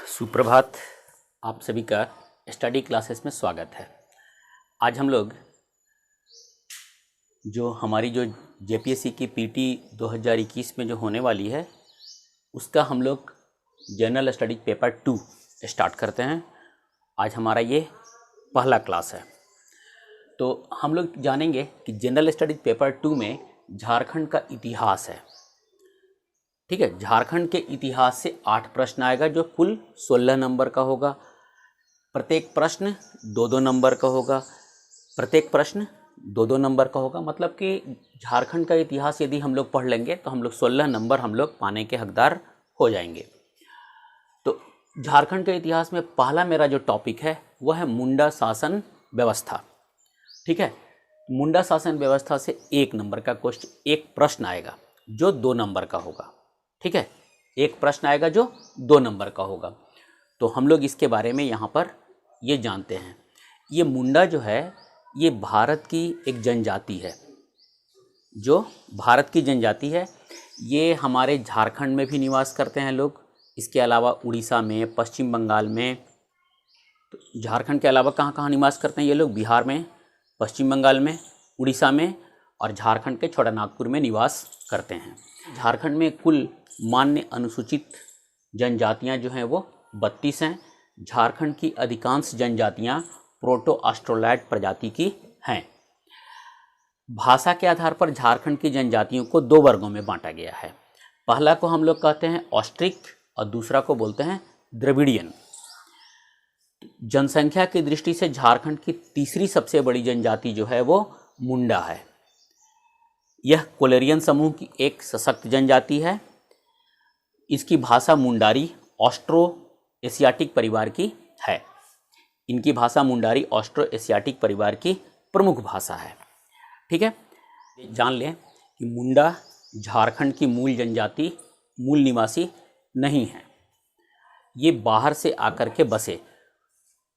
सुप्रभात। आप सभी का स्टडी क्लासेस में स्वागत है। आज हम लोग जो हमारी जेपीएससी की पीटी 2021 में जो होने वाली है उसका हम लोग जनरल स्टडी पेपर 2 स्टार्ट करते हैं। आज हमारा ये पहला क्लास है। तो हम लोग जानेंगे कि जनरल स्टडी पेपर 2 में झारखंड का इतिहास है। ठीक है, झारखंड के इतिहास से 8 प्रश्न आएगा जो कुल 16 नंबर का होगा। प्रत्येक प्रश्न 2-2 नंबर का होगा। प्रत्येक प्रश्न 2-2 नंबर का होगा, मतलब कि झारखंड का इतिहास यदि हम लोग पढ़ लेंगे तो हम लोग 16 नंबर हम लोग पाने के हकदार हो जाएंगे। तो झारखंड के इतिहास में पहला मेरा जो टॉपिक है वह है मुंडा शासन व्यवस्था। ठीक है, मुंडा शासन व्यवस्था से 1 नंबर का क्वेश्चन, एक प्रश्न आएगा जो 2 नंबर का होगा। ठीक है, एक प्रश्न आएगा जो 2 नंबर का होगा। तो हम लोग इसके बारे में यहाँ पर ये जानते हैं। ये मुंडा जो है ये भारत की एक जनजाति है, जो भारत की जनजाति है। ये हमारे झारखंड में भी निवास करते हैं लोग। इसके अलावा उड़ीसा में, पश्चिम बंगाल में, तो झारखंड के अलावा कहाँ कहाँ निवास करते हैं ये लोग? बिहार में, पश्चिम बंगाल में, उड़ीसा में और झारखंड के छोटा नागपुर में निवास करते हैं। झारखंड में कुल मान्य अनुसूचित जनजातियां जो हैं वो 32 हैं। झारखंड की अधिकांश जनजातियां प्रोटो ऑस्ट्रोलैड प्रजाति की हैं। भाषा के आधार पर झारखंड की जनजातियों को 2 वर्गों में बांटा गया है। पहला को हम लोग कहते हैं ऑस्ट्रिक और दूसरा को बोलते हैं द्रविडियन। जनसंख्या की दृष्टि से झारखंड की तीसरी सबसे बड़ी जनजाति जो है वो मुंडा है। यह कोलेरियन समूह की एक सशक्त जनजाति है। इसकी भाषा मुंडारी ऑस्ट्रो एशियाटिक परिवार की है। इनकी भाषा मुंडारी ऑस्ट्रो एशियाटिक परिवार की प्रमुख भाषा है। ठीक है, जान लें कि मुंडा झारखंड की मूल जनजाति, मूल निवासी नहीं है। ये बाहर से आकर के बसे।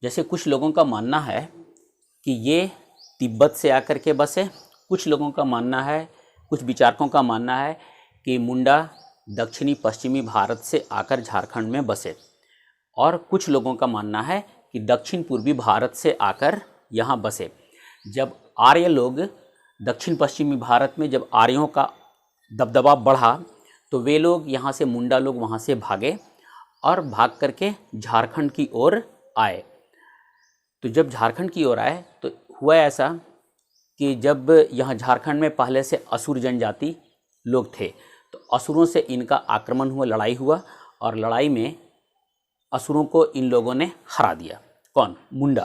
जैसे कुछ लोगों का मानना है कि ये तिब्बत से आकर के बसे, कुछ लोगों का मानना है, कुछ विचारकों का मानना है कि मुंडा दक्षिणी पश्चिमी भारत से आकर झारखंड में बसे, और कुछ लोगों का मानना है कि दक्षिण पूर्वी भारत से आकर यहाँ बसे। जब आर्य लोग दक्षिण पश्चिमी भारत में, जब आर्यों का दबदबा बढ़ा तो वे लोग यहाँ से, मुंडा लोग वहाँ से भागे और भाग करके झारखंड की ओर आए। तो जब झारखंड की ओर आए तो हुआ ऐसा कि जब यहाँ झारखंड में पहले से असुर जनजाति लोग थे, तो असुरों से इनका आक्रमण हुआ, लड़ाई हुआ, और लड़ाई में असुरों को इन लोगों ने हरा दिया। कौन? मुंडा।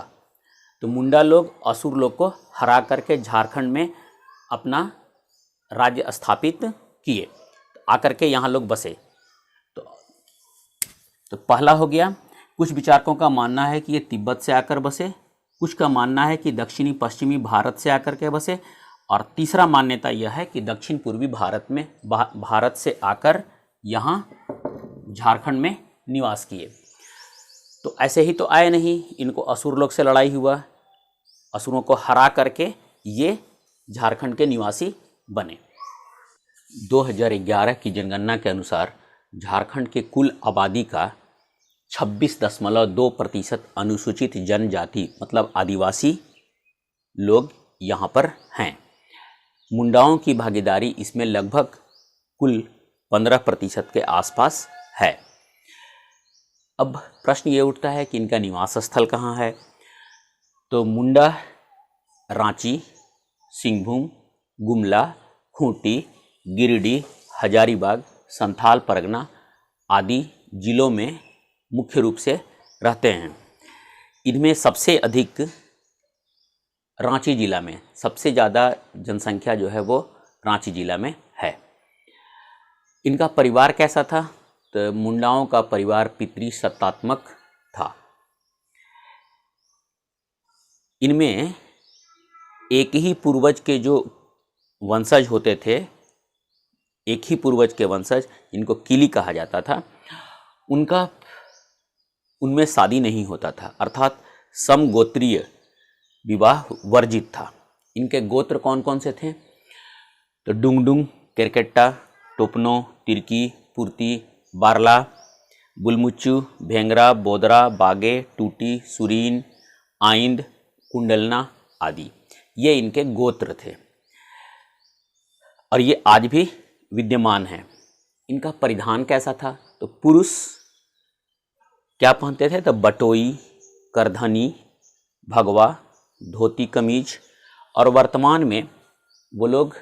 तो मुंडा लोग असुर लोग को हरा करके झारखंड में अपना राज्य स्थापित किए, तो आकर के यहाँ लोग बसे। तो पहला हो गया। कुछ विचारकों का मानना है कि ये तिब्बत से आकर बसे, कुछ का मानना है कि दक्षिणी पश्चिमी भारत से आकर के बसे, और तीसरा मान्यता यह है कि दक्षिण पूर्वी भारत में, भारत से आकर यहाँ झारखंड में निवास किए। तो ऐसे ही तो आए नहीं, इनको असुर लोग से लड़ाई हुआ, असुरों को हरा करके ये झारखंड के निवासी बने। 2011 की जनगणना के अनुसार झारखंड के कुल आबादी का 26.2% अनुसूचित जनजाति मतलब आदिवासी लोग यहाँ पर हैं। मुंडाओं की भागीदारी इसमें लगभग कुल 15% के आसपास है। अब प्रश्न ये उठता है कि इनका निवास स्थल कहाँ है? तो मुंडा रांची, सिंहभूम, गुमला, खूंटी, गिरिडीह, हजारीबाग, संथाल परगना आदि जिलों में मुख्य रूप से रहते हैं। इनमें सबसे अधिक रांची जिला में, सबसे ज़्यादा जनसंख्या जो है वो रांची जिला में है। इनका परिवार कैसा था? तो मुंडाओं का परिवार पितृसत्तात्मक था। इनमें एक ही पूर्वज के जो वंशज होते थे, एक ही पूर्वज के वंशज, इनको किली कहा जाता था, उनमें शादी नहीं होता था, अर्थात समगोत्रीय विवाह वर्जित था। इनके गोत्र कौन कौन से थे? तो डुंगडुंग, केरकेट्टा, टोपनो, तिर्की, पुर्ती, बारला, बुलमुच्चू, भेंगरा, बोदरा, बागे, टूटी, सुरीन, आइंद, कुंडलना आदि ये इनके गोत्र थे और ये आज भी विद्यमान हैं। इनका परिधान कैसा था? तो पुरुष क्या पहनते थे? तो बटोई, करधनी, भगवा, धोती कमीज, और वर्तमान में वो लोग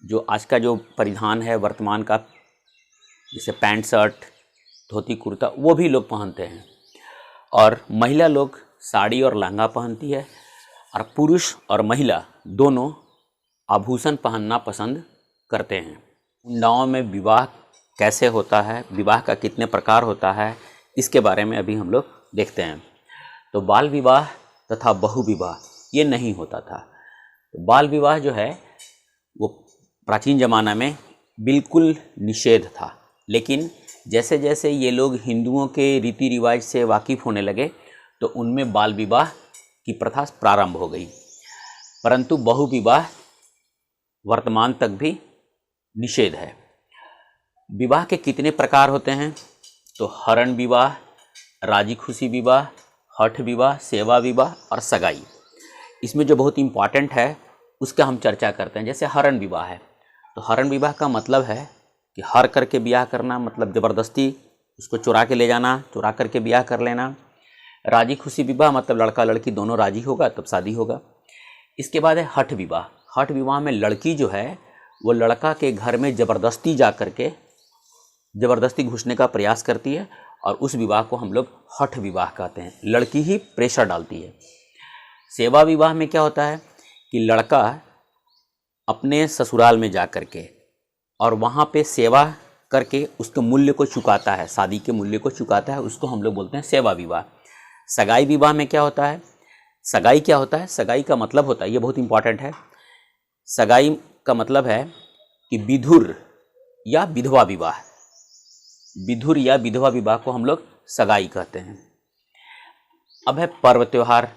जो आज का जो परिधान है वर्तमान का, जैसे पैंट शर्ट, धोती कुर्ता, वो भी लोग पहनते हैं। और महिला लोग साड़ी और लहंगा पहनती है और पुरुष और महिला दोनों आभूषण पहनना पसंद करते हैं। मुंडाओं में विवाह कैसे होता है, विवाह का कितने प्रकार होता है, इसके बारे में अभी हम लोग देखते हैं। तो बाल विवाह तथा बहु विवाह ये नहीं होता था। तो बाल विवाह जो है वो प्राचीन ज़माना में बिल्कुल निषेध था, लेकिन जैसे जैसे ये लोग हिंदुओं के रीति रिवाज से वाकिफ़ होने लगे तो उनमें बाल विवाह की प्रथा प्रारंभ हो गई। परंतु बहु विवाह वर्तमान तक भी निषेध है। विवाह के कितने प्रकार होते हैं? तो हरण विवाह, राजी खुशी विवाह, हठ विवाह, सेवा विवाह और सगाई। इसमें जो बहुत इम्पॉर्टेंट है उसका हम चर्चा करते हैं। जैसे हरण विवाह है, तो हरण विवाह का मतलब है कि हर करके ब्याह करना, मतलब ज़बरदस्ती उसको चुरा के ले जाना, चुरा करके ब्याह कर लेना। राजी खुशी विवाह मतलब लड़का लड़की दोनों राजी होगा तब शादी होगा। इसके बाद है हठ विवाह। हठ विवाह में लड़की जो है वो लड़का के घर में ज़बरदस्ती जा करके ज़बरदस्ती घुसने का प्रयास करती है और उस विवाह को हम लोग हठ विवाह कहते हैं। लड़की ही प्रेशर डालती है। सेवा विवाह में क्या होता है कि लड़का अपने ससुराल में जा करके और वहाँ पे सेवा करके उसके मूल्य को चुकाता है, शादी के मूल्य को चुकाता है, उसको हम लोग बोलते हैं सेवा विवाह। सगाई विवाह में क्या होता है? सगाई क्या होता है? सगाई का मतलब होता है, ये बहुत इंपॉर्टेंट है, सगाई का मतलब है कि विधुर या विधवा विवाह। विधुर या विधवा विवाह को हम लोग सगाई कहते हैं। अब है पर्व त्योहार।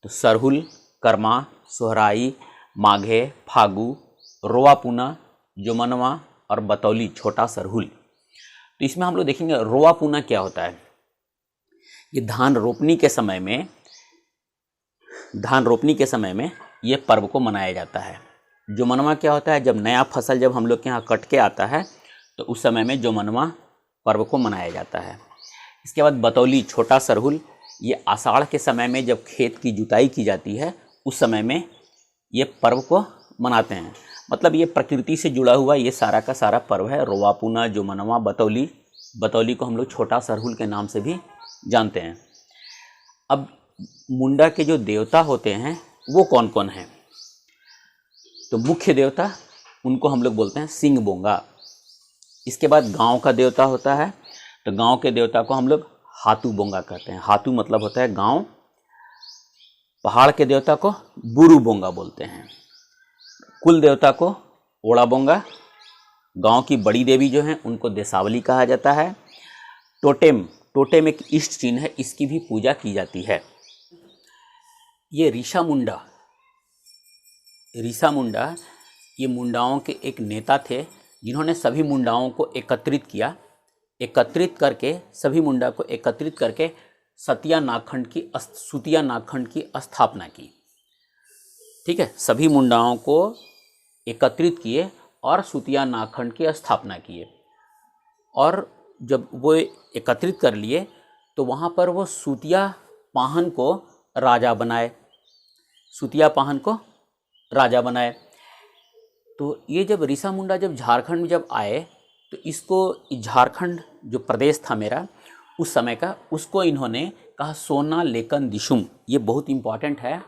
तो सरहुल, कर्मा, सोहराई, माघे, फागु, रोआ-पुना, जोमनवा और बतौली, छोटा सरहुल। तो इसमें हम लोग देखेंगे रोआ-पुना क्या होता है। ये धान रोपनी के समय में ये पर्व को मनाया जाता है। जोमनवा क्या होता है? जब नया फसल जब हम लोग के यहाँ कट के आता है तो उस समय में जोमनवा पर्व को मनाया जाता है। इसके बाद बतौली, छोटा सरहुल, ये आषाढ़ के समय में जब खेत की जुताई की जाती है उस समय में ये पर्व को मनाते हैं। मतलब ये प्रकृति से जुड़ा हुआ ये सारा का सारा पर्व है। रोआ-पुना, जोमनवा, बतौली। बतौली को हम लोग छोटा सरहुल के नाम से भी जानते हैं। अब मुंडा के जो देवता होते हैं वो कौन कौन हैं? तो मुख्य देवता उनको हम लोग बोलते हैं सिंह बोंगा। इसके बाद गांव का देवता होता है, तो गांव के देवता को हम लोग हाथू बोंगा कहते हैं। हाथू मतलब होता है गांव। पहाड़ के देवता को बुरु बोंगा बोलते हैं। कुल देवता को ओड़ा बोंगा। गांव की बड़ी देवी जो हैं उनको देसावली कहा जाता है। टोटेम एक इष्ट चिन्ह है, इसकी भी पूजा की जाती है। ये ऋषा मुंडा ये मुंडाओं के एक नेता थे जिन्होंने सभी मुंडाओं को एकत्रित किया। सभी मुंडा को एकत्रित करके सुतिया नागखंड की स्थापना की। ठीक है, सभी मुंडाओं को एकत्रित किए और सुतिया नागखंड की स्थापना किए। और जब वो एकत्रित कर लिए तो वहाँ पर वो सुतिया पाहन को राजा बनाए। तो ये जब ऋषा मुंडा जब झारखंड में जब आए तो इसको झारखंड जो प्रदेश था मेरा उस समय का, उसको इन्होंने कहा सोना लेकम दिशुम। ये बहुत इम्पॉर्टेंट है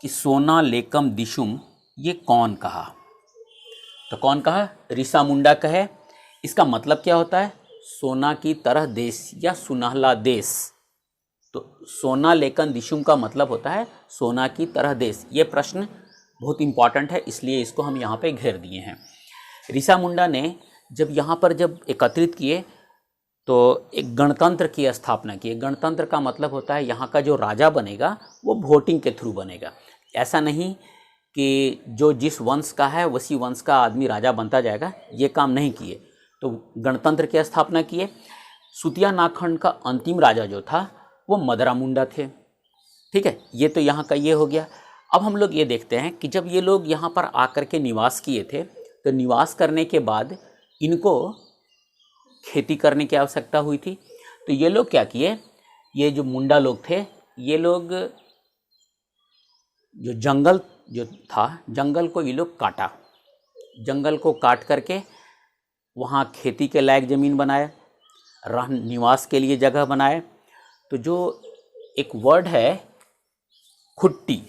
कि सोना लेकम दिशुम ये कौन कहा? तो कौन कहा? ऋषा मुंडा कहे। इसका मतलब क्या होता है? सोना की तरह देश या सुनहला देश। तो सोना लेकम दिशुम का मतलब होता है सोना की तरह देश। ये प्रश्न बहुत इम्पॉर्टेंट है, इसलिए इसको हम यहाँ पे घेर दिए हैं। ऋषा मुंडा ने जब यहाँ पर जब एकत्रित किए तो एक गणतंत्र की स्थापना की। गणतंत्र का मतलब होता है यहाँ का जो राजा बनेगा वो वोटिंग के थ्रू बनेगा। ऐसा नहीं कि जो जिस वंश का है उसी वंश का आदमी राजा बनता जाएगा, ये काम नहीं किए। तो गणतंत्र की स्थापना किए। सुतिया नागखंड का अंतिम राजा जो था वो मदरा मुंडा थे। ठीक है, ये तो यहाँ का ये हो गया। अब हम लोग ये देखते हैं कि जब ये लोग यहाँ पर आकर के निवास किए थे तो निवास करने के बाद इनको खेती करने की आवश्यकता हुई थी। तो ये लोग क्या किए, ये जो मुंडा लोग थे, ये लोग जो जंगल जो था, जंगल को ये लोग काटा, जंगल को काट करके वहाँ खेती के लायक ज़मीन बनाए, निवास के लिए जगह बनाए। तो जो एक वर्ड है खुट्टी,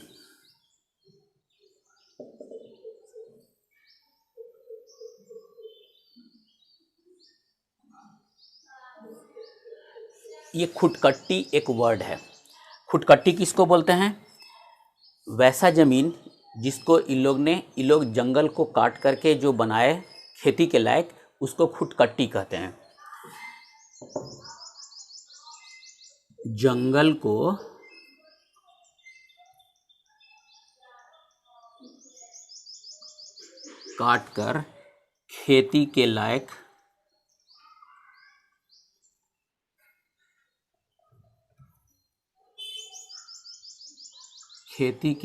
ये खुटकट्टी एक वर्ड है। खुटकट्टी किसको बोलते हैं? वैसा ज़मीन जिसको इन लोग जंगल को काट करके जो बनाए खेती के लायक, उसको खुटकट्टी कहते हैं। जंगल को काट कर खेती के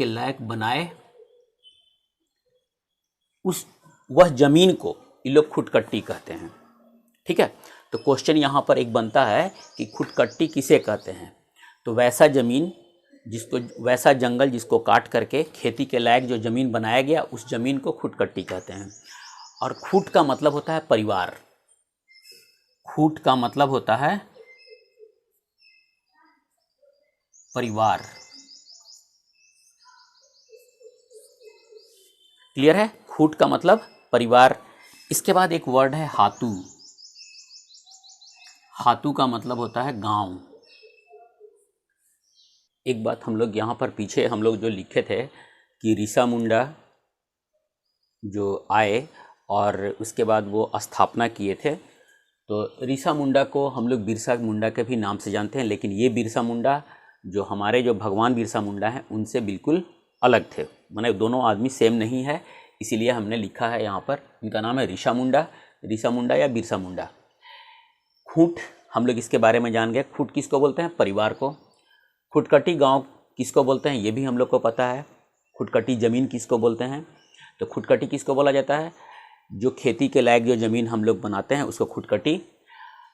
लायक बनाए, वह जमीन को ये लोग खुटकट्टी कहते हैं। ठीक है, तो क्वेश्चन यहाँ पर एक बनता है कि खुटकट्टी किसे कहते हैं? तो वैसा जमीन वैसा जंगल जिसको काट करके खेती के लायक जो ज़मीन बनाया गया, उस ज़मीन को खुटकट्टी कहते हैं। और खूट का मतलब होता है परिवार। खूट का मतलब होता है परिवार। क्लियर है? खूट का मतलब परिवार। इसके बाद एक वर्ड है हातू। हातू का मतलब होता है गांव। एक बात हम लोग यहाँ पर पीछे हम लोग जो लिखे थे कि ऋषा मुंडा जो आए और उसके बाद वो स्थापना किए थे, तो ऋषा मुंडा को हम लोग बिरसा मुंडा के भी नाम से जानते हैं, लेकिन ये बिरसा मुंडा जो हमारे जो भगवान बिरसा मुंडा हैं उनसे बिल्कुल अलग थे। माने दोनों आदमी सेम नहीं है, इसीलिए हमने लिखा है यहाँ पर इनका नाम है ऋषा मुंडा या बिरसा मुंडा। खूंट हम लोग इसके बारे में जान गए। खूंट किसको बोलते हैं? परिवार को। खुटकट्टी गांव किसको बोलते हैं? ये भी हम लोग को पता है। खुटकट्टी ज़मीन किसको बोलते हैं? तो खुटकट्टी किसको बोला जाता है? जो खेती के लायक जो ज़मीन हम लोग बनाते हैं उसको खुटकट्टी।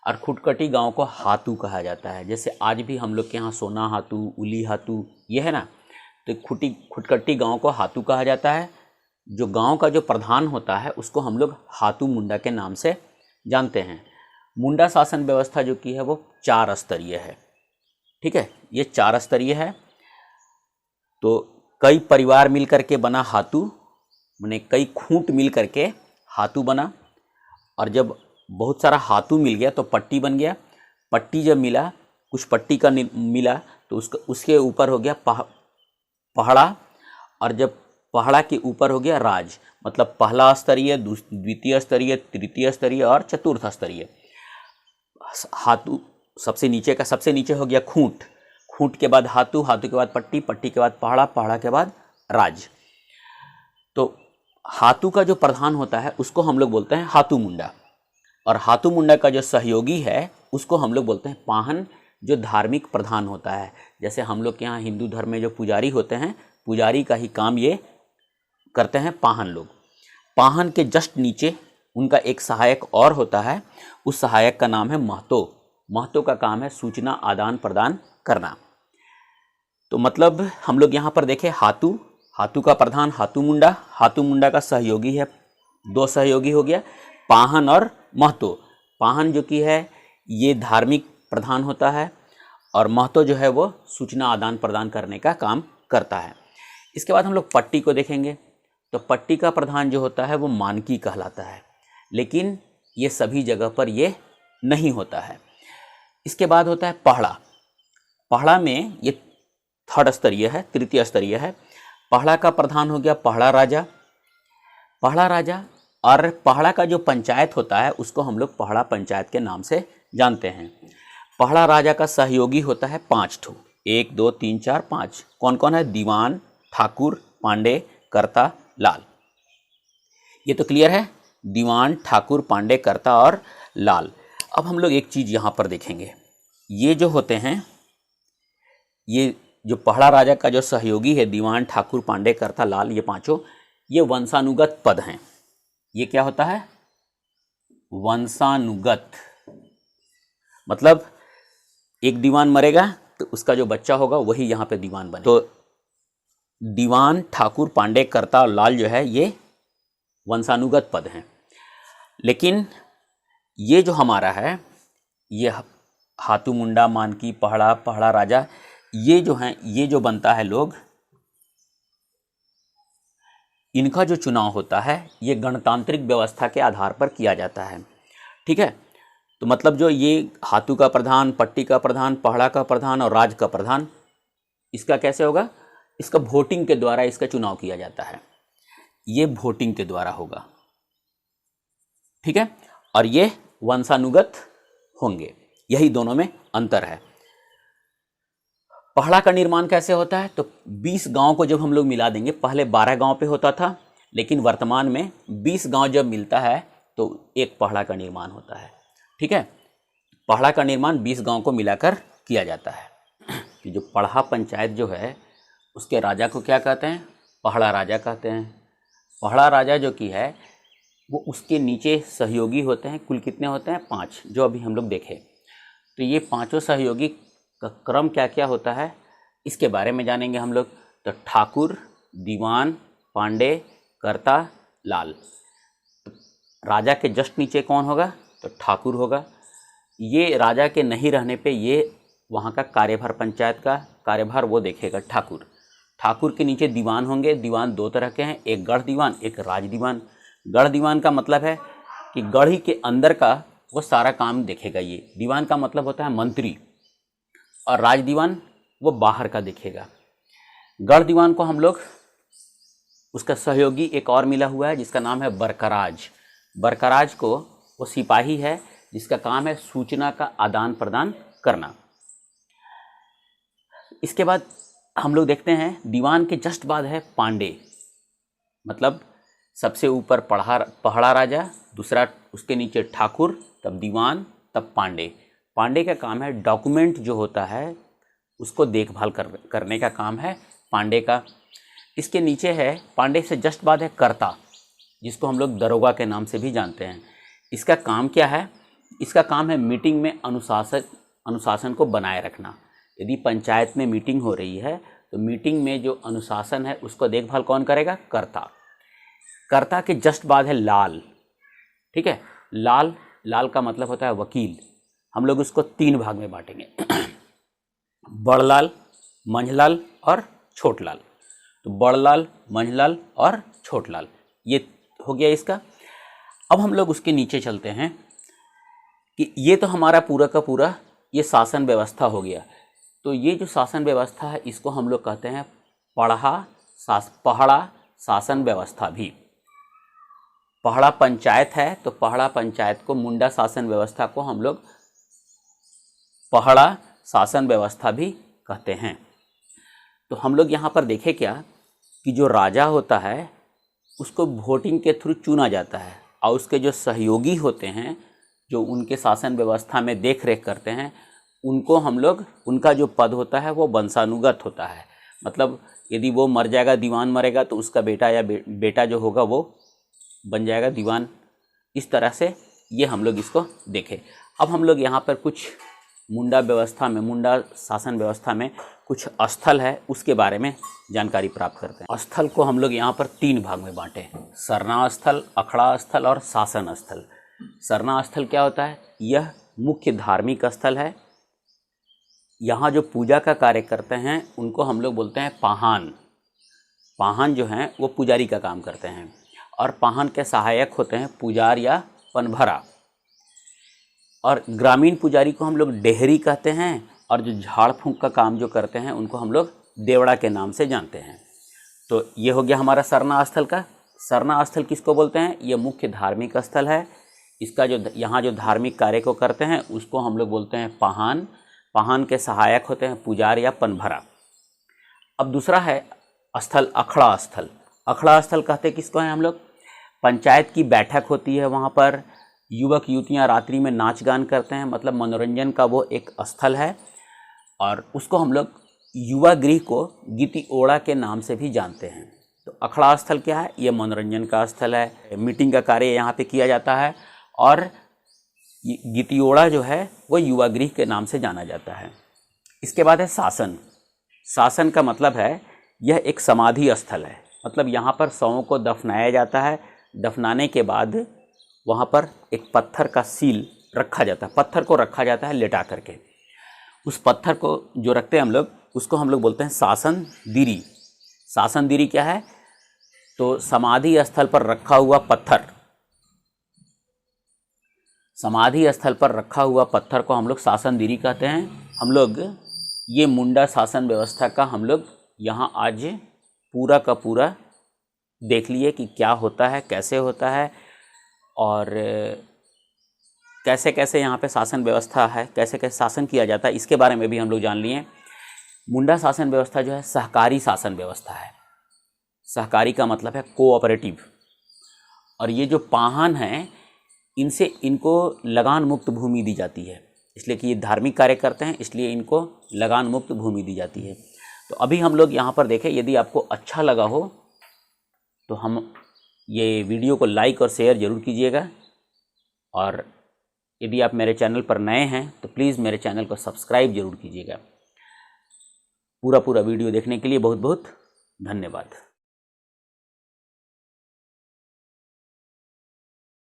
और खुटकट्टी गांव को हातू कहा जाता है। जैसे आज भी हम लोग के यहाँ सोना हातू, उली हातू ये है ना, तो खुटकट्टी गांव को हातू कहा जाता है। जो गांव का जो प्रधान होता है उसको हम लोग हातू मुंडा के नाम से जानते हैं। मुंडा शासन व्यवस्था जो की है वो 4 स्तरीय है। ठीक है, ये 4 स्तरीय है। तो कई परिवार मिल करके बना हातू, माने कई खूंट मिल करके हातू बना। और जब बहुत सारा हातू मिल गया तो पट्टी बन गया। पट्टी जब मिला, कुछ पट्टी का मिला, तो उसके ऊपर हो गया पहाड़ा। और जब पहाड़ा के ऊपर हो गया राज, मतलब पहला स्तरीय, द्वितीय स्तरीय, तृतीय स्तरीय और चतुर्थ स्तरीय। हातू सबसे नीचे हो गया खूंट। खूंट के बाद हातू, हातू के बाद पट्टी, पट्टी के बाद पहाड़ा, पहाड़ा के बाद राज। तो हातू का जो प्रधान होता है उसको हम लोग बोलते हैं हातू मुंडा। और हातू मुंडा का जो सहयोगी है उसको हम लोग बोलते हैं पाहन, जो धार्मिक प्रधान होता है। जैसे हम लोग के यहाँ हिंदू धर्म में जो पुजारी होते हैं, पुजारी का ही काम ये करते हैं पाहन लोग। पाहन के जस्ट नीचे उनका एक सहायक और होता है, उस सहायक का नाम है महतो। महतो का काम है सूचना आदान प्रदान करना। तो मतलब हम लोग यहाँ पर देखें हातू का प्रधान हातू मुंडा का सहयोगी है, 2 सहयोगी हो गया, पाहन और महतो। पाहन जो कि है ये धार्मिक प्रधान होता है और महतो जो है वो सूचना आदान प्रदान करने का काम करता है। इसके बाद हम लोग पट्टी को देखेंगे। तो पट्टी का प्रधान जो होता है वो मानकी कहलाता है, लेकिन ये सभी जगह पर ये नहीं होता है। इसके बाद होता है पहाड़ा। पहाड़ा में ये 3rd स्तरीय है, तृतीय स्तरीय है। पहाड़ा का प्रधान हो गया पहाड़ा राजा। और पहाड़ा का जो पंचायत होता है उसको हम लोग पहाड़ा पंचायत के नाम से जानते हैं। पहाड़ा राजा का सहयोगी होता है 5 ठो, 1 2 3 4 5। कौन कौन है? दीवान, ठाकुर, पांडे, कर्ता, लाल। ये तो क्लियर है। दीवान, ठाकुर, पांडे, कर्ता और लाल। अब हम लोग एक चीज़ यहाँ पर देखेंगे, ये जो होते हैं, ये जो पहला राजा का जो सहयोगी है, दीवान, ठाकुर, पांडे, कर्ता, लाल, ये पांचों, ये वंशानुगत पद हैं। ये क्या होता है? वंशानुगत, मतलब एक दीवान मरेगा तो उसका जो बच्चा होगा वही यहाँ पे दीवान बने। तो दीवान, ठाकुर, पांडे, कर्ता और लाल जो है ये वंशानुगत पद हैं। लेकिन ये जो हमारा है, ये हाथू, मुंडा, मानकी, पहड़ा, पहड़ा राजा, ये जो हैं, ये जो बनता है लोग, इनका जो चुनाव होता है ये गणतांत्रिक व्यवस्था के आधार पर किया जाता है। ठीक है, तो मतलब जो ये हाथू का प्रधान, पट्टी का प्रधान, पहड़ा का प्रधान और राज का प्रधान, इसका कैसे होगा? इसका वोटिंग के द्वारा इसका चुनाव किया जाता है। ये वोटिंग के द्वारा होगा। ठीक है, और ये वंशानुगत होंगे, यही दोनों में अंतर है। पहड़ा का निर्माण कैसे होता है? तो 20 गांव को जब हम लोग मिला देंगे, पहले 12 गांव पे होता था, लेकिन वर्तमान में 20 गांव जब मिलता है तो एक पहड़ा का निर्माण होता है। ठीक है, पहड़ा का निर्माण 20 गांव को मिलाकर किया जाता है। कि जो पढ़ा पंचायत जो है उसके राजा को क्या कहते हैं? पहड़ा राजा कहते हैं। पहड़ा राजा जो की है वो उसके नीचे सहयोगी होते हैं। कुल कितने होते हैं? 5, जो अभी हम लोग देखे। तो ये पांचों सहयोगी का क्रम क्या क्या होता है इसके बारे में जानेंगे हम लोग। तो ठाकुर, दीवान, पांडे, कर्ता, लाल। तो राजा के जस्ट नीचे कौन होगा? तो ठाकुर होगा। ये राजा के नहीं रहने पे ये वहाँ का कार्यभार, पंचायत का कार्यभार वो देखेगा ठाकुर। ठाकुर के नीचे दीवान होंगे। दीवान 2 तरह के हैं, एक गढ़ दीवान, एक राज दीवान। गढ़ दीवान का मतलब है कि गढ़ ही के अंदर का वो सारा काम देखेगा। ये दीवान का मतलब होता है मंत्री, और राज दीवान वो बाहर का देखेगा। गढ़ दीवान को हम लोग, उसका सहयोगी एक और मिला हुआ है जिसका नाम है बरकराज। बरकराज को वो सिपाही है जिसका काम है सूचना का आदान प्रदान करना। इसके बाद हम लोग देखते हैं दीवान के जस्ट बाद है पांडे, मतलब सबसे ऊपर पहड़ा राजा, दूसरा उसके नीचे ठाकुर, तब दीवान, तब पांडे। पांडे का काम है डॉक्यूमेंट जो होता है उसको देखभाल करने का काम है पांडे का। इसके नीचे है, पांडे से जस्ट बाद है कर्ता, जिसको हम लोग दरोगा के नाम से भी जानते हैं। इसका काम क्या है? इसका काम है मीटिंग में अनुशासन को बनाए रखना। यदि पंचायत में मीटिंग हो रही है तो मीटिंग में जो अनुशासन है उसको देखभाल कौन करेगा? कर्ता। कर्ता के जस्ट बाद है लाल। ठीक है, लाल का मतलब होता है वकील। हम लोग उसको 3 भाग में बांटेंगे बड़ लाल, मंझलाल और छोट लाल। तो बड़ लाल, मंझलाल और छोट लाल, ये हो गया इसका। अब हम लोग उसके नीचे चलते हैं कि ये तो हमारा पूरा का पूरा ये शासन व्यवस्था हो गया। तो ये जो शासन व्यवस्था है इसको हम लोग कहते हैं पहड़ा शासन व्यवस्था भी। पहड़ा पंचायत है तो पहड़ा पंचायत को, मुंडा शासन व्यवस्था को हम लोग पहड़ा शासन व्यवस्था भी कहते हैं। तो हम लोग यहाँ पर देखें क्या कि जो राजा होता है उसको वोटिंग के थ्रू चुना जाता है, और उसके जो सहयोगी होते हैं जो उनके शासन व्यवस्था में देख रेख करते हैं उनको हम लोग, उनका जो पद होता है वो वंशानुगत होता है। मतलब यदि वो मर जाएगा, दीवान मरेगा, तो उसका बेटा या बेटा जो होगा वो बन जाएगा दीवान। इस तरह से ये हम लोग इसको देखें। अब हम लोग यहाँ पर कुछ मुंडा व्यवस्था में, मुंडा शासन व्यवस्था में कुछ स्थल है उसके बारे में जानकारी प्राप्त करते हैं। स्थल को हम लोग यहाँ पर 3 भाग में बांटे, सरना स्थल, अखड़ा स्थल और शासन स्थल। सरना स्थल क्या होता है? यह मुख्य धार्मिक स्थल है। यहाँ जो पूजा का कार्य करते हैं उनको हम लोग बोलते हैं पाहन। पाहन जो हैं वो पुजारी का काम करते हैं, और पाहन के सहायक होते हैं पुजार या पनभरा। और ग्रामीण पुजारी को हम लोग डेहरी कहते हैं, और जो झाड़ फूंक का काम जो करते हैं उनको हम लोग देवड़ा के नाम से जानते हैं। तो ये हो गया हमारा सरना स्थल का। सरना स्थल किसको बोलते हैं? ये मुख्य धार्मिक स्थल है। इसका जो यहाँ जो धार्मिक कार्य को करते हैं उसको हम लोग बोलते हैं पाहन। पाहन के सहायक होते हैं पुजार या पनभरा। अब दूसरा है स्थल अखड़ा स्थल। अखड़ा स्थल कहते किसको हैं हम लोग? पंचायत की बैठक होती है, वहाँ पर युवक युवतियाँ रात्रि में नाच गान करते हैं, मतलब मनोरंजन का वो एक स्थल है। और उसको हम लोग युवा गृह को गितिओड़ा के नाम से भी जानते हैं। तो अखड़ा स्थल क्या है? ये मनोरंजन का स्थल है, मीटिंग का कार्य यहाँ पे किया जाता है। और गितिओड़ा जो है वो युवा गृह के नाम से जाना जाता है। इसके बाद है शासन। शासन का मतलब है यह एक समाधि स्थल है, मतलब यहाँ पर शवों को दफनाया जाता है। दफनाने के बाद वहाँ पर एक पत्थर का सील रखा जाता है, पत्थर को रखा जाता है लेटा करके। उस पत्थर को जो रखते हैं हम लोग, उसको हम लोग बोलते हैं शासन दिरी। शासन दिरी क्या है? तो समाधि स्थल पर रखा हुआ पत्थर, समाधि स्थल पर रखा हुआ पत्थर को हम लोग शासन दिरी कहते हैं। हम लोग ये मुंडा शासन व्यवस्था का हम लोग यहाँ आज पूरा का पूरा देख लिए कि क्या होता है, कैसे होता है और कैसे कैसे यहाँ पे शासन व्यवस्था है, कैसे कैसे शासन किया जाता है, इसके बारे में भी हम लोग जान लिए। मुंडा शासन व्यवस्था जो है सहकारी शासन व्यवस्था है। सहकारी का मतलब है कोऑपरेटिव। और ये जो पाहन हैं इनसे इनको लगान मुक्त भूमि दी जाती है, इसलिए कि ये धार्मिक कार्य करते हैं, इसलिए इनको लगान मुक्त भूमि दी जाती है। तो अभी हम लोग यहाँ पर देखें, यदि आपको अच्छा लगा हो तो हम ये वीडियो को लाइक और शेयर ज़रूर कीजिएगा। और यदि आप मेरे चैनल पर नए हैं तो प्लीज़ मेरे चैनल को सब्सक्राइब ज़रूर कीजिएगा। पूरा वीडियो देखने के लिए बहुत बहुत धन्यवाद।